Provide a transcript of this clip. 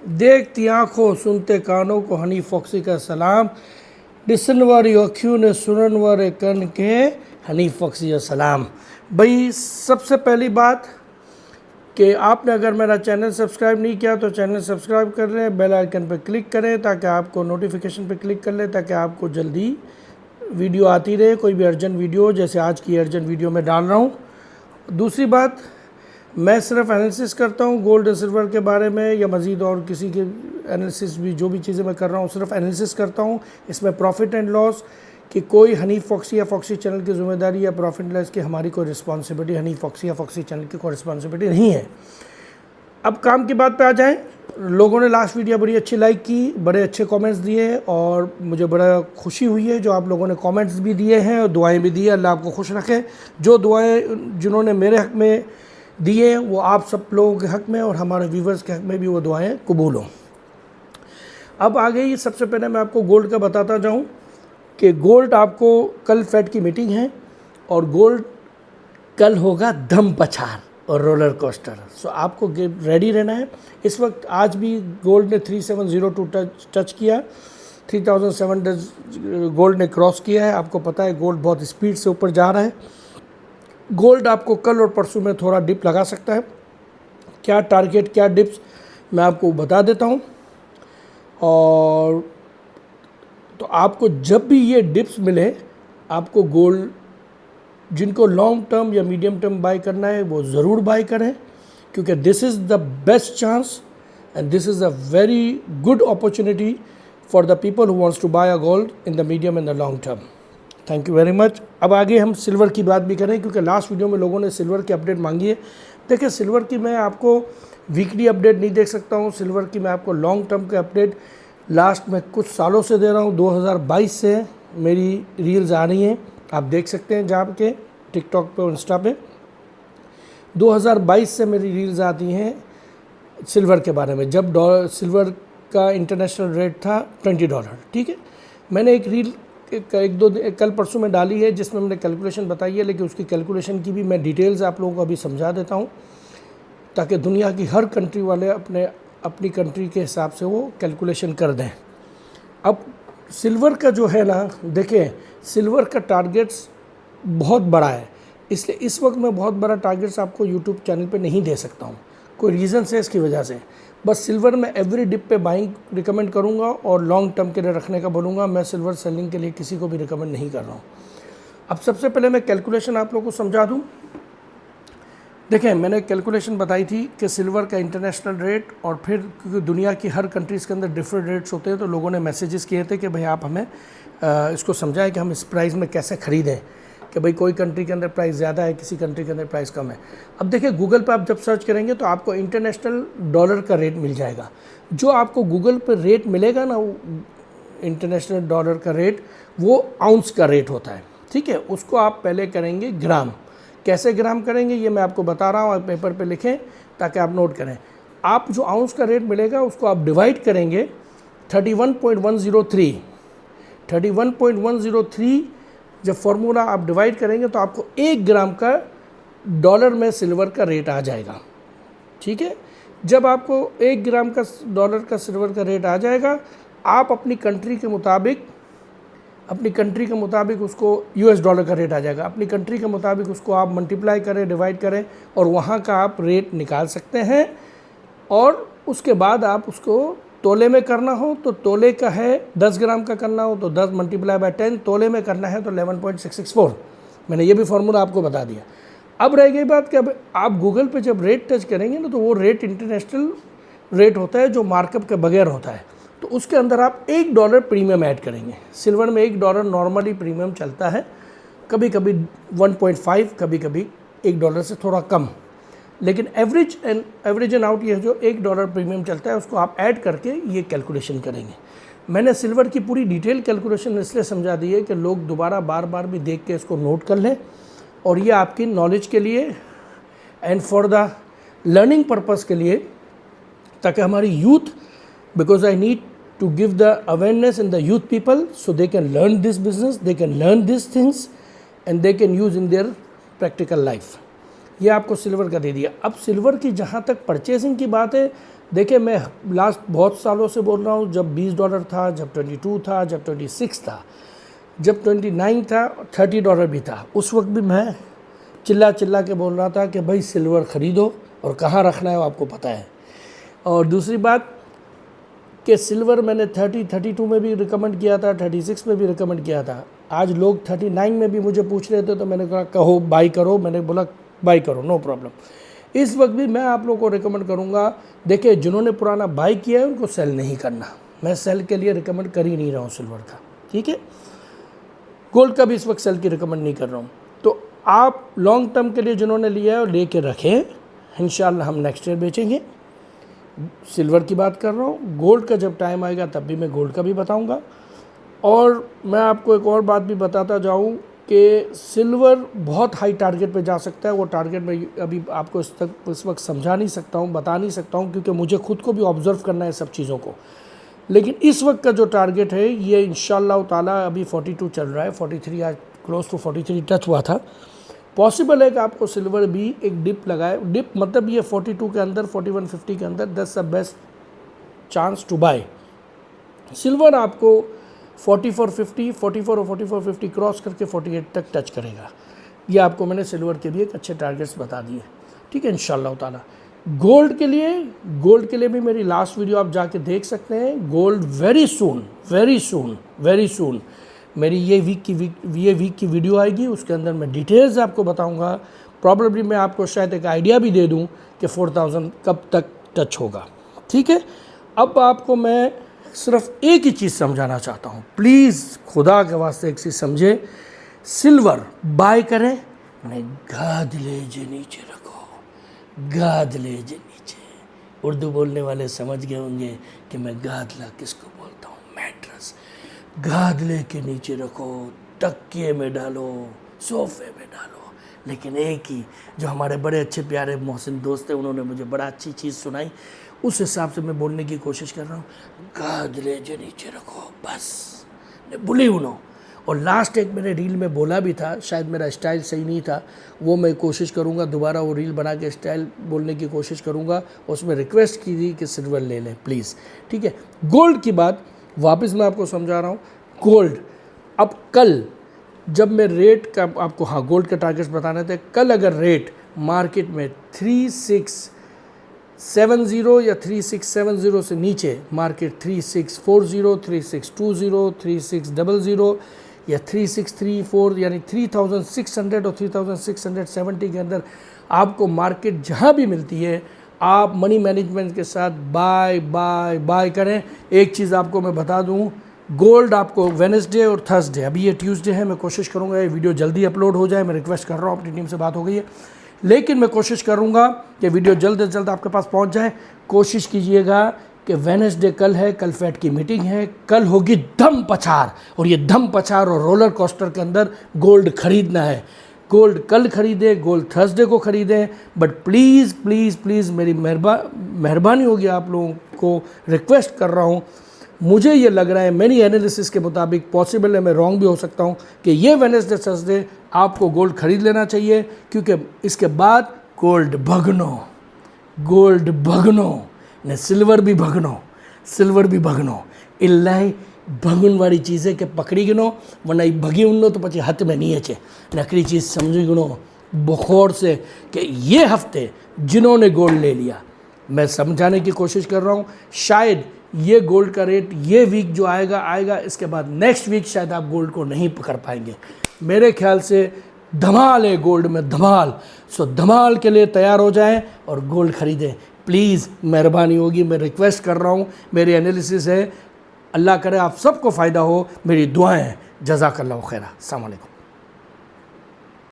देखती आंखों सुनते कानों को हनी फॉक्सी का सलाम। डिसन वारी अखियों ने सुनन वारे कन के हनी फॉक्सी का सलाम। भाई सबसे पहली बात कि आपने अगर मेरा चैनल सब्सक्राइब नहीं किया तो चैनल सब्सक्राइब कर लें, बेल आइकन पर क्लिक करें ताकि आपको नोटिफिकेशन पर क्लिक कर लें ताकि आपको जल्दी वीडियो आती रहे, कोई भी अर्जेंट वीडियो जैसे आज की अर्जेंट वीडियो में डाल रहा हूँ। दूसरी बात, मैं सिर्फ एनालिसिस करता हूँ गोल्ड और सिल्वर के बारे में या मज़ीद और किसी के एनालिसिस भी, जो भी चीज़ें मैं कर रहा हूँ सिर्फ एनालिसिस करता हूँ। इसमें प्रॉफिट एंड लॉस कि कोई हनी फॉक्सी या फॉक्सी चैनल की जिम्मेदारी या प्रॉफिट लॉस की हमारी कोई रिस्पॉन्सिबिलिटी, हनी फॉक्सी या फॉक्सी चैनल की कोई रिस्पॉन्सिबिलिटी नहीं है। अब काम की बात पे आ जाएं। लोगों ने लास्ट वीडियो बड़ी अच्छी लाइक की, बड़े अच्छे कमेंट्स दिए और मुझे बड़ा खुशी हुई है जो आप लोगों ने कमेंट्स भी दिए हैं और दुआएं भी दी है। अल्लाह आपको खुश रखे। जो दुआएं जिन्होंने मेरे हक़ में दिए वो आप सब लोगों के हक़ में और हमारे व्यूवर्स के हक़ में भी वो दुआएं कबूल हों। अब आ गई, सबसे पहले मैं आपको गोल्ड का बताता जाऊं कि गोल्ड आपको कल फेड की मीटिंग है और गोल्ड कल होगा धम पछाड़ और रोलर कोस्टर। सो आपको रेडी रहना है। इस वक्त आज भी गोल्ड ने 3702 टच किया, 3700 गोल्ड ने क्रॉस किया है। आपको पता है गोल्ड बहुत स्पीड से ऊपर जा रहा है। गोल्ड आपको कल और परसों में थोड़ा डिप लगा सकता है। क्या टारगेट क्या डिप्स मैं आपको बता देता हूँ। और तो आपको जब भी ये डिप्स मिले, आपको गोल्ड जिनको लॉन्ग टर्म या मीडियम टर्म बाय करना है वो ज़रूर बाय करें, क्योंकि this is the best chance and this is a very good opportunity for the people who wants to buy a gold in the medium and the long term. Thank you very much. अब आगे हम silver की बात भी करें, क्योंकि last video में लोगों ने सिल्वर की अपडेट मांगी है। देखिए, सिल्वर की मैं आपको वीकली अपडेट नहीं देख सकता हूँ। सिल्वर की मैं आपको लॉन्ग टर्म के अपडेट लास्ट में कुछ सालों से दे रहा हूँ। 2022 से मेरी रील्स आ रही हैं, आप देख सकते हैं जहाँ के टिकटॉक पे और इंस्टा पे। 2022 से मेरी रील्स आती हैं सिल्वर के बारे में, जब सिल्वर का इंटरनेशनल रेट था $20। ठीक है, मैंने एक रील कल परसों में डाली है जिसमें मैंने कैलकुलेशन बताई है, लेकिन उसकी कैलकुलेशन की भी मैं डिटेल्स आप लोगों को अभी समझा देता हूँ ताकि दुनिया की हर कंट्री वाले अपनी कंट्री के हिसाब से वो कैलकुलेशन कर दें। अब सिल्वर का जो है ना, देखें सिल्वर का टारगेट्स बहुत बड़ा है, इसलिए इस वक्त मैं बहुत बड़ा टारगेट्स आपको यूट्यूब चैनल पे नहीं दे सकता हूँ। कोई रीज़न है इसकी वजह से। बस सिल्वर में एवरी डिप पे बाइंग रिकमेंड करूँगा और लॉन्ग टर्म के लिए रखने का बोलूँगा। मैं सिल्वर सेलिंग के लिए किसी को भी रिकमेंड नहीं कर रहा हूँ। अब सबसे पहले मैं कैलकुलेशन आप लोगों को समझा दूँ। देखें, मैंने कैलकुलेशन बताई थी कि सिल्वर का इंटरनेशनल रेट और फिर क्योंकि दुनिया की हर कंट्रीज़ के अंदर डिफरेंट रेट्स होते हैं तो लोगों ने मैसेजेस किए थे कि भाई आप हमें इसको समझाएं कि हम इस प्राइस में कैसे ख़रीदें, कि भाई कोई कंट्री के अंदर प्राइस ज़्यादा है, किसी कंट्री के अंदर प्राइस कम है। अब देखिए, गूगल पे आप जब सर्च करेंगे तो आपको इंटरनेशनल डॉलर का रेट मिल जाएगा। जो आपको गूगल पे रेट मिलेगा ना, वो इंटरनेशनल डॉलर का रेट वो आउंस का रेट होता है। ठीक है, उसको आप पहले करेंगे ग्राम। कैसे ग्राम करेंगे ये मैं आपको बता रहा हूँ, आप पेपर पे लिखें ताकि आप नोट करें। आप जो आउंस का रेट मिलेगा उसको आप डिवाइड करेंगे 31.103। 31.103 जब फॉर्मूला आप डिवाइड करेंगे तो आपको 1 ग्राम का डॉलर में सिल्वर का रेट आ जाएगा। ठीक है, जब आपको 1 ग्राम का डॉलर का सिल्वर का रेट आ जाएगा, आप अपनी कंट्री के मुताबिक उसको US डॉलर का रेट आ जाएगा। अपनी कंट्री के मुताबिक उसको आप मल्टीप्लाई करें, डिवाइड करें और वहाँ का आप रेट निकाल सकते हैं। और उसके बाद आप उसको तोले में करना हो तो तोले का है, 10 ग्राम का करना हो तो 10 × 10, तोले में करना है तो 11.664। मैंने ये भी फार्मूला आपको बता दिया। अब रह गई बात कि अब आप गूगल पे जब रेट टच करेंगे ना तो वो रेट इंटरनेशनल रेट होता है जो मार्कअप के बगैर होता है, तो उसके अंदर आप $1 प्रीमियम ऐड करेंगे। सिल्वर में $1 नॉर्मली प्रीमियम चलता है, कभी कभी 1.5, कभी कभी $1 से थोड़ा कम, लेकिन एवरेज एंड आउट ये जो $1 प्रीमियम चलता है उसको आप ऐड करके ये कैलकुलेशन करेंगे। मैंने सिल्वर की पूरी डिटेल कैलकुलेशन इसलिए समझा दी है कि लोग दोबारा बार बार भी देख के इसको नोट कर लें और ये आपकी नॉलेज के लिए and for the learning purpose के लिए, ताकि हमारी youth, because I need to give the awareness in the youth people so they can learn this business, they can learn these things and they can use in their practical life। ये आपको silver का दे दिया। अब silver की जहाँ तक purchasing की बात है, देखिए मैं लास्ट बहुत सालों से बोल रहा हूँ, जब $20 था, जब 22 था, जब 26 था, जब 29 था, $30 भी था, उस वक्त भी मैं चिल्ला चिल्ला के बोल रहा था कि भाई सिल्वर ख़रीदो और कहाँ रखना है वो आपको पता है। और दूसरी बात कि सिल्वर मैंने 32 में भी रिकमेंड किया था, 36 में भी रिकमेंड किया था। आज लोग 39 में भी मुझे पूछ रहे थे, तो मैंने कहा कहो बाई करो, मैंने बोला बाई करो, नो प्रॉब्लम। इस वक्त भी मैं आप लोगों को रिकमेंड करूंगा, देखिए जिन्होंने पुराना बाई किया है उनको सेल नहीं करना, मैं सेल के लिए रिकमेंड कर ही नहीं रहा हूँ सिल्वर का, ठीक है। गोल्ड का भी इस वक्त सेल की रिकमेंड नहीं कर रहा हूँ। तो आप लॉन्ग टर्म के लिए जिन्होंने लिया है और ले के रखें, इंशाल्लाह हम नेक्स्ट ईयर बेचेंगे। सिल्वर की बात कर रहा हूँ, गोल्ड का जब टाइम आएगा तब भी मैं गोल्ड का भी बताऊँगा। और मैं आपको एक और बात भी बताता जाऊँ कि सिल्वर बहुत हाई टारगेट पे जा सकता है। वो टारगेट मैं अभी आपको इस वक्त समझा नहीं सकता हूँ, बता नहीं सकता हूँ, क्योंकि मुझे खुद को भी ऑब्ज़र्व करना है सब चीज़ों को। लेकिन इस वक्त का जो टारगेट है ये इंशाल्लाह ताला अभी 42 चल रहा है, 43 आज क्लोज टू 43 टच हुआ था। पॉसिबल है कि आपको सिल्वर भी एक डिप लगाए, डिप मतलब ये 42 के अंदर, 4150 के अंदर, that's the best chance to buy. Silver आपको 4450, 44 और 4450 क्रॉस करके 48 तक टच करेगा। ये आपको मैंने सिल्वर के भी एक अच्छे टारगेट्स बता दिए, ठीक है इंशाल्लाह ताला। गोल्ड के लिए भी मेरी लास्ट वीडियो आप जाके देख सकते हैं। गोल्ड वेरी सून मेरी ये वीक की वीडियो आएगी, उसके अंदर मैं डिटेल्स आपको बताऊंगा। प्रॉब्लली मैं आपको शायद एक आइडिया भी दे दूं कि 4000 कब तक टच होगा, ठीक है। अब आपको मैं सिर्फ एक ही चीज़ समझाना चाहता हूँ, प्लीज़ खुदा के वास्ते एक चीज़ समझे, सिल्वर बाय करें, गादले जे नीचे रखो, गादले जे नीचे। उर्दू बोलने वाले समझ गए होंगे कि मैं गादला किसको बोलता हूँ, मैट्रेस। गादले के नीचे रखो, तकिए में डालो, सोफे में डालो। लेकिन एक ही जो हमारे बड़े अच्छे प्यारे मोहसिन दोस्त हैं, उन्होंने मुझे बड़ा अच्छी चीज़ सुनाई, उस हिसाब से मैं बोलने की कोशिश कर रहा हूँ। गादले जो नीचे रखो, बस बुली उनो। और लास्ट एक मैंने रील में बोला भी था, शायद मेरा स्टाइल सही नहीं था, वो मैं कोशिश करूँगा दोबारा वो रील बना के स्टाइल बोलने की कोशिश करूँगा। उसमें रिक्वेस्ट की थी कि सिल्वर ले लें प्लीज़, ठीक है। गोल्ड की बात वापस मैं आपको समझा रहा हूँ। गोल्ड अब कल जब मैं रेट का आपको, हाँ गोल्ड के टारगेट्स बताने थे, कल अगर रेट मार्केट में 3670 या 3670 से नीचे, मार्केट 3640, 3620, 3600 या 3634 यानी 3600 और 3670 के अंदर आपको मार्केट जहाँ भी मिलती है, आप मनी मैनेजमेंट के साथ बाय करें। एक चीज़ आपको मैं बता दूं, गोल्ड आपको वेडनेसडे और थर्सडे, अभी ये ट्यूसडे है, मैं कोशिश करूंगा ये वीडियो जल्दी अपलोड हो जाए। मैं रिक्वेस्ट कर रहा हूँ, अपनी टीम से बात हो गई है, लेकिन मैं कोशिश करूंगा कि वीडियो जल्द से जल्द आपके पास पहुंच जाए। कोशिश कीजिएगा कि वेडनेसडे कल है, कल फेड की मीटिंग है, कल होगी धम पछाड़, और ये धम पछाड़ और रोलर कोस्टर के अंदर गोल्ड खरीदना है। गोल्ड कल खरीदें, गोल्ड थर्सडे को खरीदें, बट प्लीज़ प्लीज़ प्लीज़ मेरी मेहरबानी होगी, आप लोगों को रिक्वेस्ट कर रहा हूँ। मुझे ये लग रहा है, मेरी एनालिसिस के मुताबिक, पॉसिबल है मैं रॉन्ग भी हो सकता हूँ, कि ये वेडनेसडे थर्सडे आपको गोल्ड खरीद लेना चाहिए, क्योंकि इसके बाद गोल्ड भगनो ने सिल्वर भी भगनो इल्लाई भगन वाली चीज़ें के पकड़ी गिनो, वरना भगी उनो तो पची हाथ में नहीं अचे। नकली चीज़ समझी गिनो बखौर से कि ये हफ्ते जिन्होंने गोल्ड ले लिया, मैं समझाने की कोशिश कर रहा हूँ। शायद ये गोल्ड का रेट ये वीक जो आएगा, इसके बाद नेक्स्ट वीक शायद आप गोल्ड को नहीं पकड़ पाएंगे। मेरे ख्याल से धमाल है गोल्ड में, धमाल। सो धमाल के लिए तैयार हो जाएं और गोल्ड खरीदें प्लीज़, मेहरबानी होगी, मैं रिक्वेस्ट कर रहा हूँ। मेरी एनालिसिस है, अल्लाह करे आप सबको फ़ायदा हो, मेरी दुआएं हैं। जज़ाकल्लाहु खैरा। अस्सलाम वालेकुम।